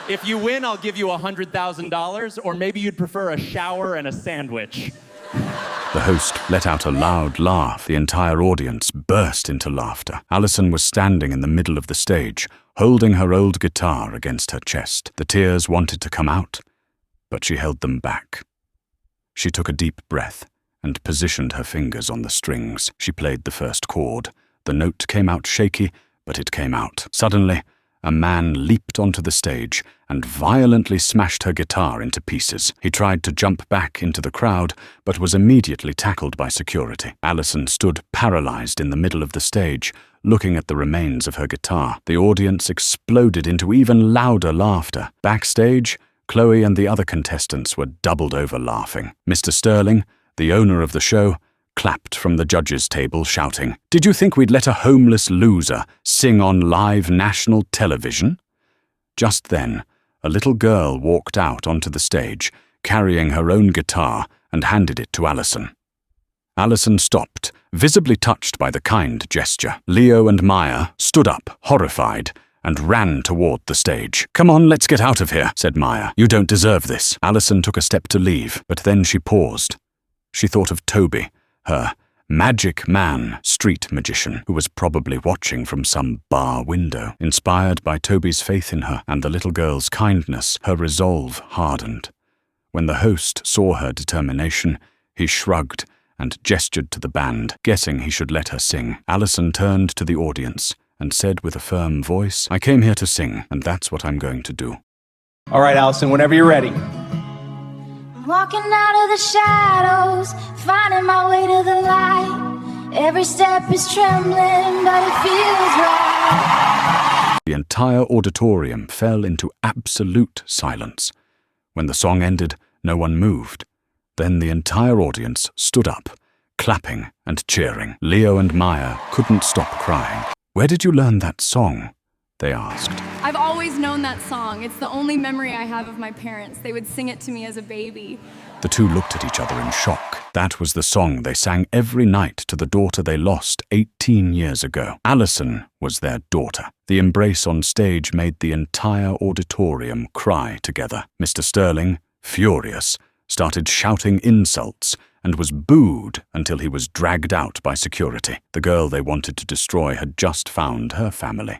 If you win, I'll give you $100,000, or maybe you'd prefer a shower and a sandwich. The host let out a loud laugh. The entire audience burst into laughter. Allison was standing in the middle of the stage, holding her old guitar against her chest. The tears wanted to come out, but she held them back. She took a deep breath and positioned her fingers on the strings. She played the first chord. The note came out shaky, but it came out. Suddenly, a man leaped onto the stage and violently smashed her guitar into pieces. He tried to jump back into the crowd, but was immediately tackled by security. Allison stood paralyzed in the middle of the stage, looking at the remains of her guitar. The audience exploded into even louder laughter. Backstage, Chloe and the other contestants were doubled over laughing. Mr. Sterling, the owner of the show, clapped from the judges' table, shouting, "Did you think we'd let a homeless loser sing on live national television?" Just then, a little girl walked out onto the stage, carrying her own guitar, and handed it to Allison. Allison stopped, visibly touched by the kind gesture. Leo and Maya stood up, horrified, and ran toward the stage. "Come on, let's get out of here," said Maya. "You don't deserve this." Allison took a step to leave, but then she paused. She thought of Toby, her magic man, street magician, who was probably watching from some bar window. Inspired by Toby's faith in her and the little girl's kindness, her resolve hardened. When the host saw her determination, he shrugged and gestured to the band, guessing he should let her sing. Allison turned to the audience and said with a firm voice, "I came here to sing, and that's what I'm going to do." All right, Allison, whenever you're ready. Walking out of the shadows, finding my way to the light. Every step is trembling, but it feels right. The entire auditorium fell into absolute silence. When the song ended, no one moved. Then the entire audience stood up, clapping and cheering. Leo and Maya couldn't stop crying. "Where did you learn that song?" they asked. I've always known that song. It's the only memory I have of my parents. They would sing it to me as a baby. The two looked at each other in shock. That was the song they sang every night to the daughter they lost 18 years ago. Allison was their daughter. The embrace on stage made the entire auditorium cry together. Mr. Sterling, furious, started shouting insults and was booed until he was dragged out by security. The girl they wanted to destroy had just found her family.